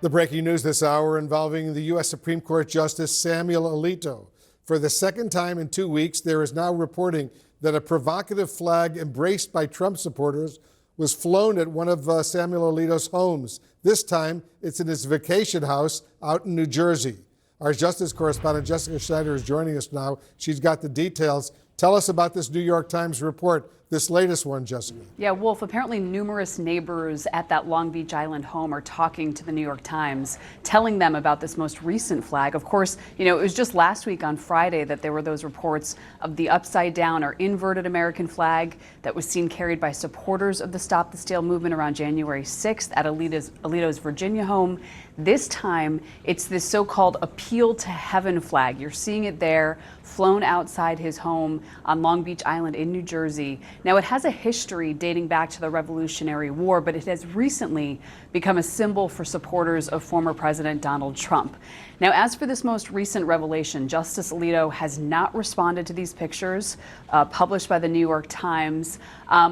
The breaking news this hour involving the U.S. Supreme Court Justice Samuel Alito. For the second time in 2 weeks, there is now reporting that a provocative flag embraced by Trump supporters was flown at one of Samuel Alito's homes. This time, it's in his vacation house out in New Jersey. Our justice correspondent, Jessica Schneider, is joining us now. She's got the details. Tell us about this New York Times report, this latest one, Jessica. Yeah, Wolf, apparently numerous neighbors at that Long Beach Island home are talking to the New York Times, telling them about this most recent flag. Of course, it was just last week on Friday that there were those reports of the upside down or inverted American flag that was seen carried by supporters of the Stop the Steal movement around January 6th at Alito's Virginia home. This time, it's this so-called Appeal to Heaven flag. You're seeing it there, flown outside his home on Long Beach Island in New Jersey. Now, it has a history dating back to the Revolutionary War, but it has recently become a symbol for supporters of former President Donald Trump. Now, as for this most recent revelation, Justice Alito has not responded to these pictures published by the New York Times.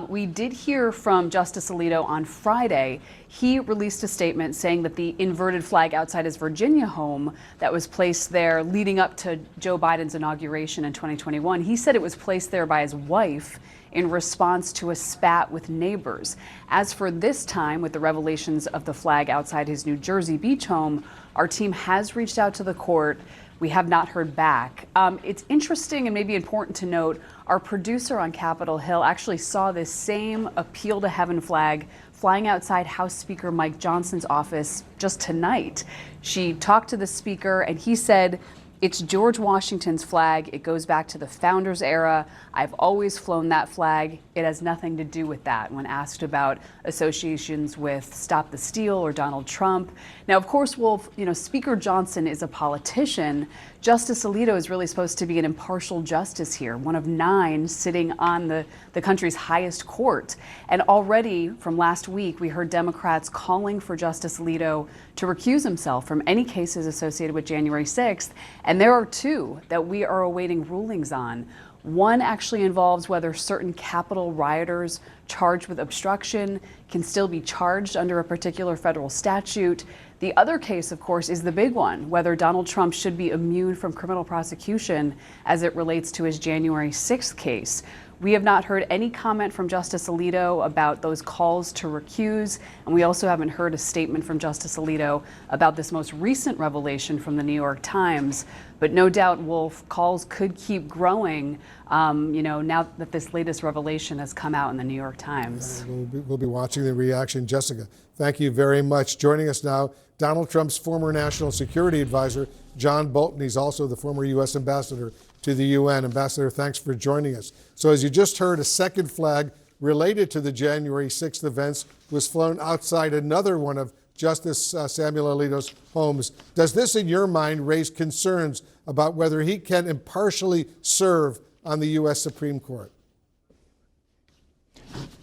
We did hear from Justice Alito on Friday. He released a statement saying that the inverted flag outside his Virginia home that was placed there leading up to Joe Biden's inauguration in 2021, he said it was placed there by his wife in response to a spat with neighbors. As for this time, with the revelations of the flag outside his New Jersey beach home, our team has reached out to the court. We have not heard back. It's interesting and maybe important to note, our producer on Capitol Hill actually saw this same Appeal to Heaven flag flying outside House Speaker Mike Johnson's office just tonight. She talked to the speaker and he said, "It's George Washington's flag. It goes back to the founders era. I've always flown that flag. It has nothing to do with that," when asked about associations with Stop the Steal or Donald Trump. Now, of course, Wolf, Speaker Johnson is a politician. Justice Alito is really supposed to be an impartial justice here, one of 9 sitting on the country's highest court. And already from last week, we heard Democrats calling for Justice Alito to recuse himself from any cases associated with January 6th. And there are 2 that we are awaiting rulings on. One actually involves whether certain Capitol rioters charged with obstruction can still be charged under a particular federal statute. The other case, of course, is the big one, whether Donald Trump should be immune from criminal prosecution as it relates to his January 6th case. We have not heard any comment from Justice Alito about those calls to recuse, and we also haven't heard a statement from Justice Alito about this most recent revelation from the New York Times. But no doubt, Wolf, calls could keep growing, now that this latest revelation has come out in the New York Times. We'll be watching the reaction. Jessica, thank you very much. Joining us now, Donald Trump's former national security advisor, John Bolton. He's also the former U.S. ambassador to the UN. Ambassador, thanks for joining us. So as you just heard, a second flag related to the January 6th events was flown outside another one of Justice Samuel Alito's homes. Does this, in your mind, raise concerns about whether he can impartially serve on the U.S. Supreme Court?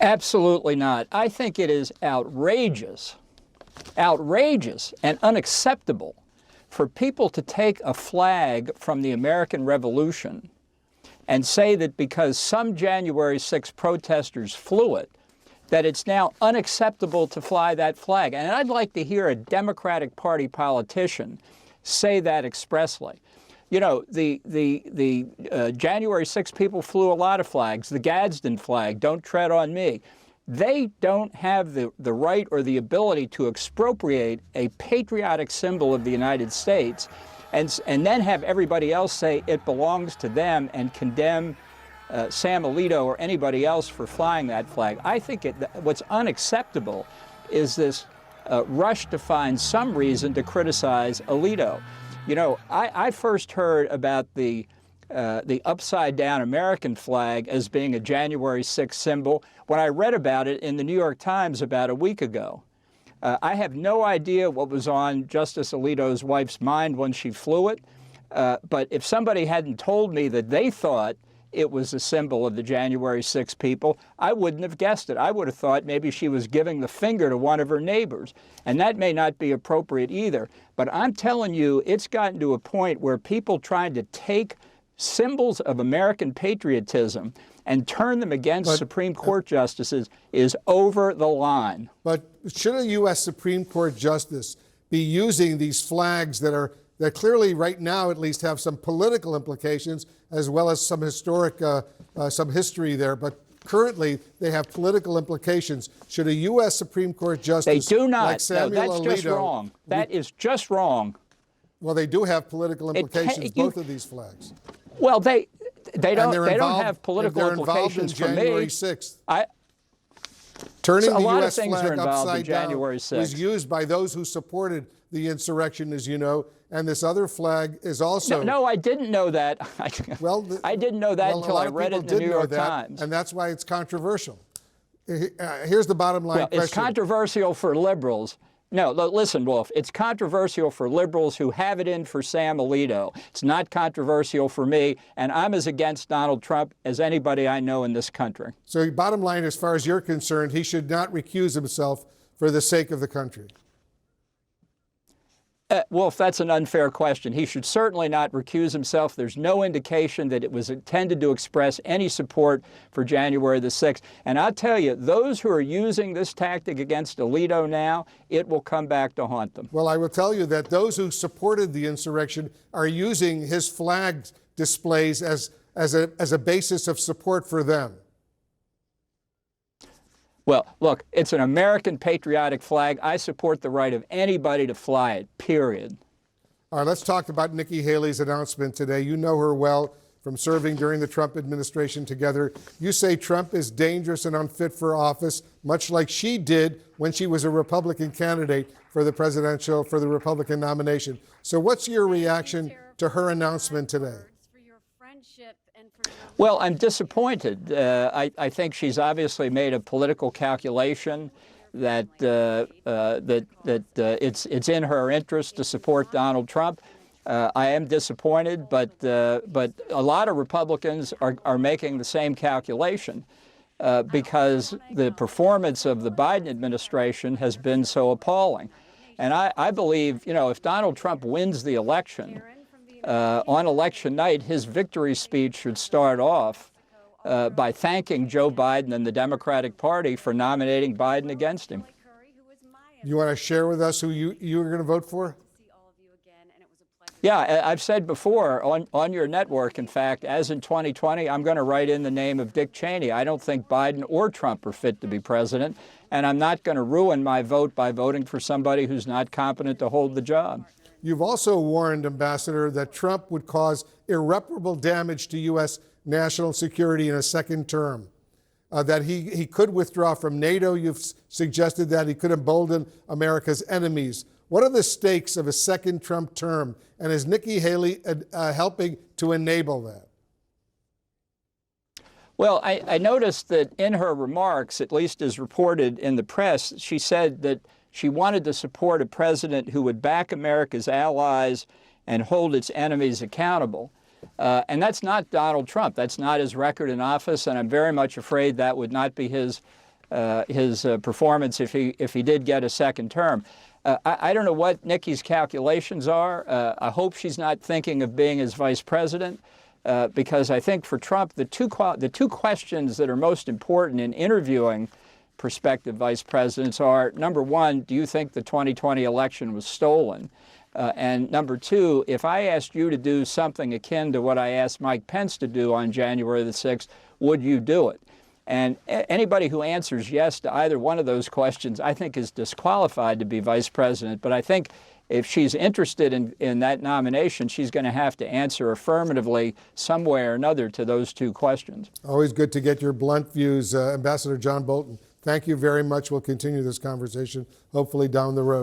Absolutely not. I think it is outrageous and unacceptable for people to take a flag from the American Revolution and say that because some January 6 protesters flew it, that it's now unacceptable to fly that flag. And I'd like to hear a Democratic Party politician say that expressly. The January 6 people flew a lot of flags. The Gadsden flag, "Don't tread on me." They don't have the right or the ability to expropriate a patriotic symbol of the United States and then have everybody else say it belongs to them and condemn Sam Alito or anybody else for flying that flag. I think what's unacceptable is this rush to find some reason to criticize Alito. I first heard about the upside-down American flag as being a January 6th symbol when I read about it in the New York Times about a week ago. I have no idea what was on Justice Alito's wife's mind when she flew it, but if somebody hadn't told me that they thought it was a symbol of the January 6 people, I wouldn't have guessed it. I would have thought maybe she was giving the finger to one of her neighbors, and that may not be appropriate either. But I'm telling you, it's gotten to a point where people trying to take symbols of American patriotism and turn them against Supreme Court justices is over the line. But should a U.S. Supreme Court justice be using these flags that clearly right now at least have some political implications as well as some historic, some history there, but currently they have political implications. Should a U.S. Supreme Court justice They do not. like Samuel No, that's just Alito, wrong. That is just wrong. well, they do have political implications, you- both of these flags. Well, they And don't they're they don't involved- have political they're involved in implications for January me. 6th. I Turning So a the lot of U.S. things are flag involved in upside down January was 6th. used by those who supported the insurrection, as you know, and this other flag is also. no, I didn't know that. Well, I didn't know that well, a until lot I of read it people in the did New know York that, Times. and that's why it's controversial. Here's the bottom line Well, question. it's controversial for liberals. No, listen, Wolf, it's controversial for liberals who have it in for Sam Alito. It's not controversial for me, and I'm as against Donald Trump as anybody I know in this country. So, bottom line, as far as you're concerned, he should not recuse himself for the sake of the country. Wolf, that's an unfair question. He should certainly not recuse himself. There's no indication that it was intended to express any support for January the 6th. And I'll tell you, those who are using this tactic against Alito now, it will come back to haunt them. Well, I will tell you that those who supported the insurrection are using his flag displays as a basis of support for them. Well, look, it's an American patriotic flag. I support the right of anybody to fly it, period. All right, let's talk about Nikki Haley's announcement today. You know her well from serving during the Trump administration together. You say Trump is dangerous and unfit for office, much like she did when she was a Republican candidate for the Republican nomination. So what's your reaction to her announcement today? Well, I'm disappointed. I think she's obviously made a political calculation that it's in her interest to support Donald Trump. I am disappointed, but a lot of Republicans are making the same calculation because the performance of the Biden administration has been so appalling. And I believe, if Donald Trump wins the election, on election night, his victory speech should start off by thanking Joe Biden and the Democratic Party for nominating Biden against him. You want to share with us who you are going to vote for? Yeah, I've said before on your network, in fact, as in 2020, I'm going to write in the name of Dick Cheney. I don't think Biden or Trump are fit to be president, and I'm not going to ruin my vote by voting for somebody who's not competent to hold the job. You've also warned, Ambassador, that Trump would cause irreparable damage to U.S. national security in a second term, that he could withdraw from NATO. You've suggested that he could embolden America's enemies. What are the stakes of a second Trump term, and is Nikki Haley helping to enable that? Well, I noticed that in her remarks, at least as reported in the press, she said that she wanted to support a president who would back America's allies and hold its enemies accountable. And that's not Donald Trump. That's not his record in office, and I'm very much afraid that would not be his performance if he did get a second term. I don't know what Nikki's calculations are. I hope she's not thinking of being his vice president, because I think for Trump, the two questions that are most important in interviewing prospective vice presidents are, number one, do you think the 2020 election was stolen? And number two, if I asked you to do something akin to what I asked Mike Pence to do on January the 6th, would you do it? And anybody who answers yes to either one of those questions, I think, is disqualified to be vice president. But I think if she's interested in that nomination, she's going to have to answer affirmatively some way or another to those two questions. Always good to get your blunt views. Ambassador John Bolton, thank you very much. We'll continue this conversation, hopefully down the road.